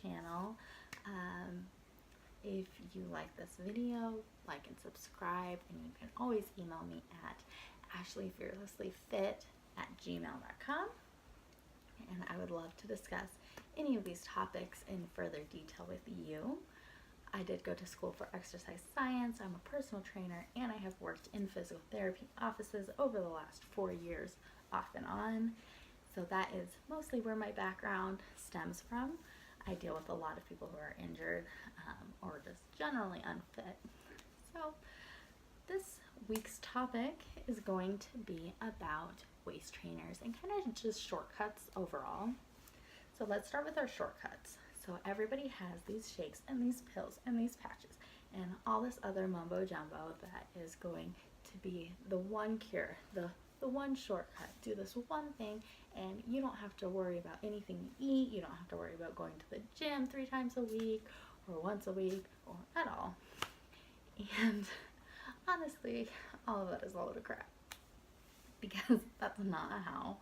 channel. If you like this video, like and subscribe, and you can always email me at ashleyfearlesslyfit@gmail.com, and I would love to discuss any of these topics in further detail with you. I did go to school for exercise science. I'm a personal trainer, and I have worked in physical therapy offices over the last 4 years off and on. So that is mostly where my background stems from. I deal with a lot of people who are injured or just generally unfit. So this week's topic is going to be about waist trainers and kind of just shortcuts overall. So let's start with our shortcuts. So everybody has these shakes and these pills and these patches and all this other mumbo jumbo that is going to be the one cure, the one shortcut. Do this one thing and you don't have to worry about anything you eat. You don't have to worry about going to the gym 3 times a week or once a week or at all. And honestly, all of that is a load of crap, because that's not how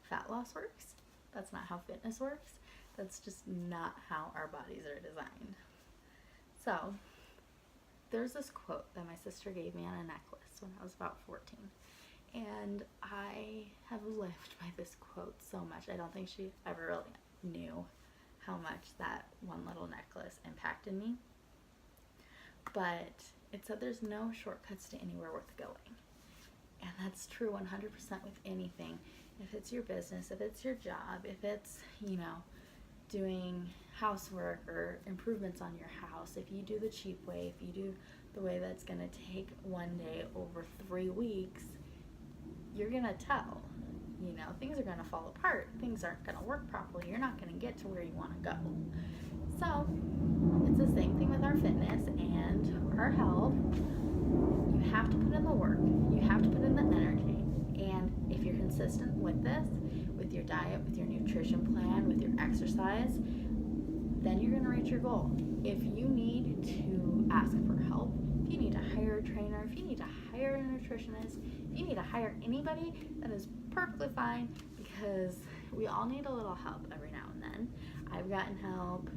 fat loss works. That's not how fitness works. That's just not how our bodies are designed. So there's this quote that my sister gave me on a necklace when I was about 14. And I have lived by this quote so much. I don't think she ever really knew how much that one little necklace impacted me. But it said there's no shortcuts to anywhere worth going. And that's true 100% with anything. If it's your business, if it's your job, if it's, doing housework or improvements on your house, if you do the cheap way, if you do the way that's going to take one day over 3 weeks, you're going to tell. Things are going to fall apart. Things aren't going to work properly. You're not going to get to where you want to go. So it's the same thing with our fitness and our health. You have to put in the work. You have to put in the energy. And if you're consistent with this, with your diet, with your nutrition plan, with your exercise, then you're going to reach your goal. If you need to ask for help, if you need to hire a trainer, if you need to hire a nutritionist, if you need to hire anybody, that is perfectly fine, because we all need a little help every now and then. I've gotten help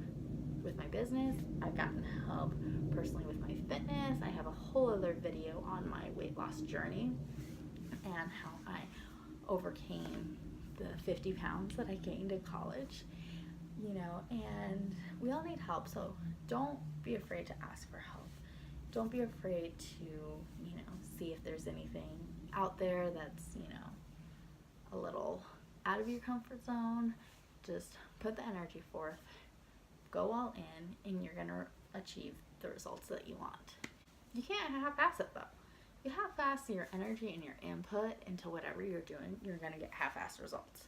with my business. I've gotten help personally with my fitness. I have a whole other video on my weight loss journey and how I overcame the 50 pounds that I gained in college, and we all need help. So don't be afraid to ask for help. Don't be afraid to, see if there's anything out there that's, a little out of your comfort zone. Just put the energy forth, go all in, and you're going to achieve the results that you want. You can't half-ass it though. You half-ass your energy and your input into whatever you're doing, you're going to get half-ass results.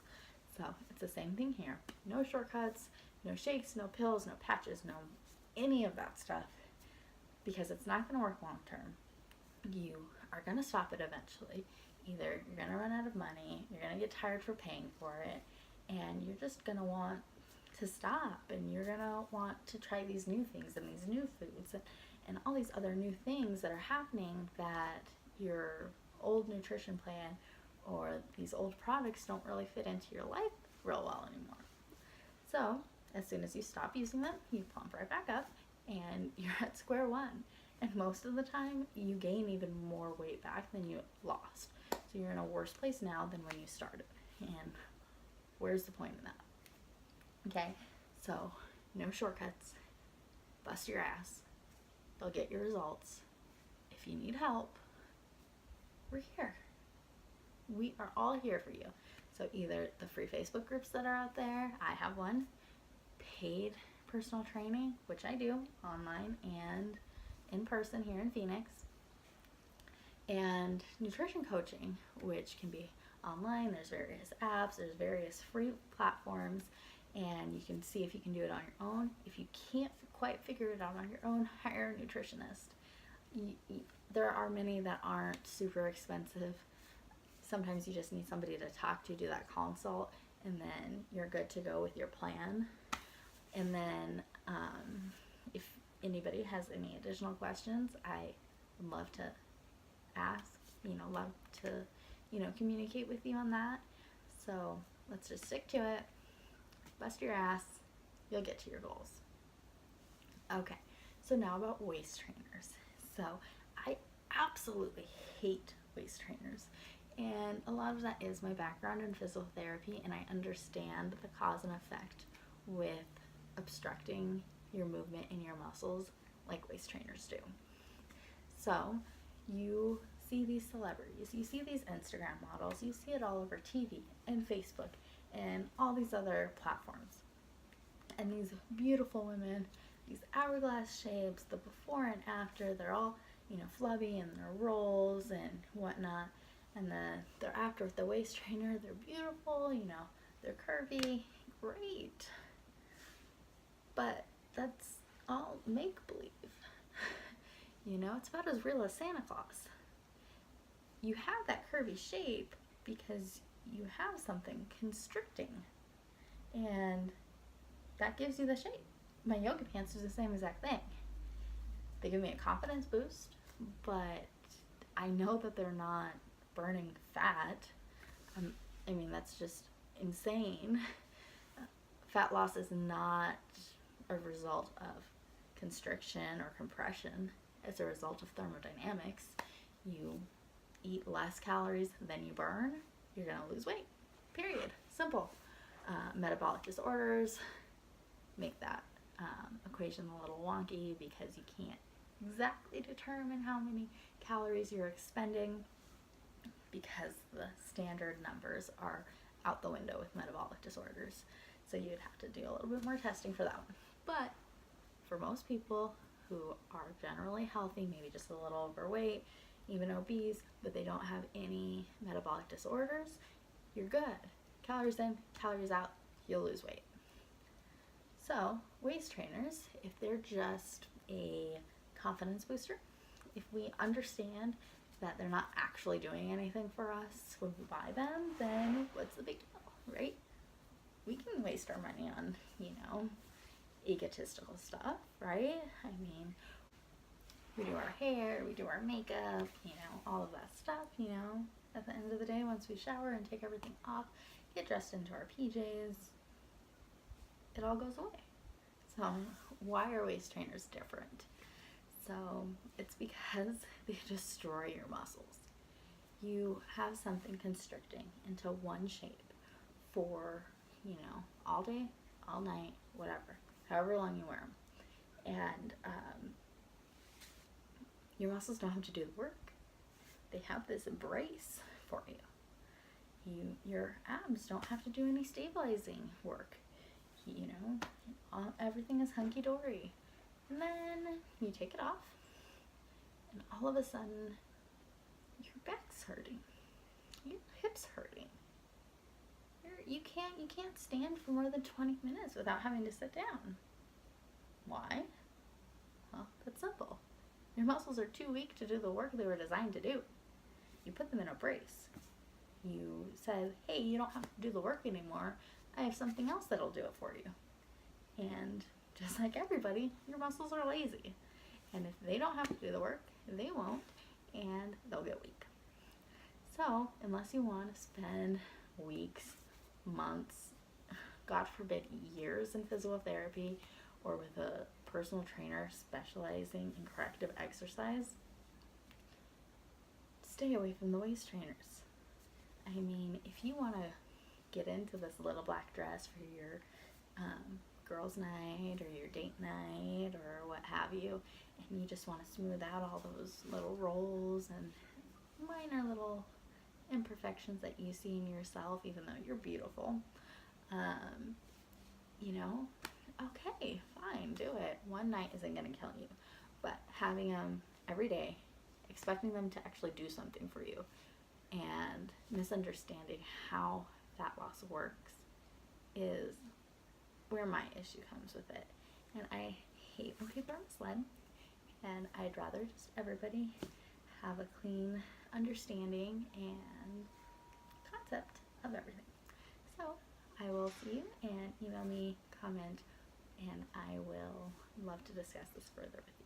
So it's the same thing here. No shortcuts, no shakes, no pills, no patches, no any of that stuff, because it's not going to work long term. You are going to stop it eventually. Either you're going to run out of money, you're going to get tired for paying for it, and you're just going to want to stop, and you're going to want to try these new things and these new foods and all these other new things that are happening that your old nutrition plan or these old products don't really fit into your life real well anymore. So as soon as you stop using them, you plump right back up and you're at square one. And most of the time, you gain even more weight back than you lost. So you're in a worse place now than when you started. And where's the point in that? Okay, so no shortcuts. Bust your ass. You'll get your results. If you need help, we're here. We are all here for you. So either the free Facebook groups that are out there, I have one, paid personal training, which I do online and in person here in Phoenix, and nutrition coaching, which can be online. There's various apps, there's various free platforms, and you can see if you can do it on your own. If you can't quite figure it out on your own, hire a nutritionist. There are many that aren't super expensive. Sometimes you just need somebody to talk to, do that consult, and then you're good to go with your plan. And then if anybody has any additional questions, I would love to ask, love to, communicate with you on that. So let's just stick to it. Bust your ass. you'll get to your goals. Okay, so now about waist trainers. So I absolutely hate waist trainers. And a lot of that is my background in physical therapy, and I understand the cause and effect with obstructing your movement in your muscles like waist trainers do. So you see these celebrities, you see these Instagram models, you see it all over TV and Facebook and all these other platforms. And these beautiful women, these hourglass shapes, the before and after, they're all, flubby in their rolls and whatnot. And they're after with the waist trainer, they're beautiful, they're curvy, great. But that's all make-believe. It's about as real as Santa Claus. You have that curvy shape because you have something constricting. And that gives you the shape. My yoga pants do the same exact thing. They give me a confidence boost, but I know that they're not burning fat. That's just insane. Fat loss is not a result of constriction or compression. It's a result of thermodynamics. You eat less calories than you burn, you're going to lose weight. Period. Simple. Metabolic disorders make that equation a little wonky because you can't exactly determine how many calories you're expending because the standard numbers are out the window with metabolic disorders. So you'd have to do a little bit more testing for that one. But for most people who are generally healthy, maybe just a little overweight, even obese, but they don't have any metabolic disorders, you're good. Calories in, calories out, you'll lose weight. So waist trainers, if they're just a confidence booster, if we understand that they're not actually doing anything for us when we buy them, then what's the big deal, right? We can waste our money on, egotistical stuff, right? We do our hair, we do our makeup, all of that stuff, at the end of the day, once we shower and take everything off, get dressed into our PJs, it all goes away. So why are waist trainers different? So it's because they destroy your muscles. You have something constricting into one shape for, all day, all night, whatever, however long you wear them. And your muscles don't have to do the work. They have this brace for you. Your abs don't have to do any stabilizing work. Everything is hunky-dory. And then you take it off, and all of a sudden, your back's hurting, your hips hurting. You can't stand for more than 20 minutes without having to sit down. Why? Well, that's simple. Your muscles are too weak to do the work they were designed to do. You put them in a brace. You said, hey, you don't have to do the work anymore. I have something else that'll do it for you. And just like everybody, your muscles are lazy. And if they don't have to do the work, they won't, and they'll get weak. So, unless you want to spend weeks, months, God forbid, years in physical therapy or with a personal trainer specializing in corrective exercise, stay away from the waist trainers. If you want to get into this little black dress for your girls' night or your date night or what have you, and you just want to smooth out all those little rolls and minor little imperfections that you see in yourself, even though you're beautiful, okay, fine, do it. One night isn't going to kill you, but having them every day, expecting them to actually do something for you, and misunderstanding how fat loss works is where my issue comes with it. And I hate when people are misled, and I'd rather just everybody have a clean understanding and concept of everything. So I will see you, and email me, comment, and I will love to discuss this further with you.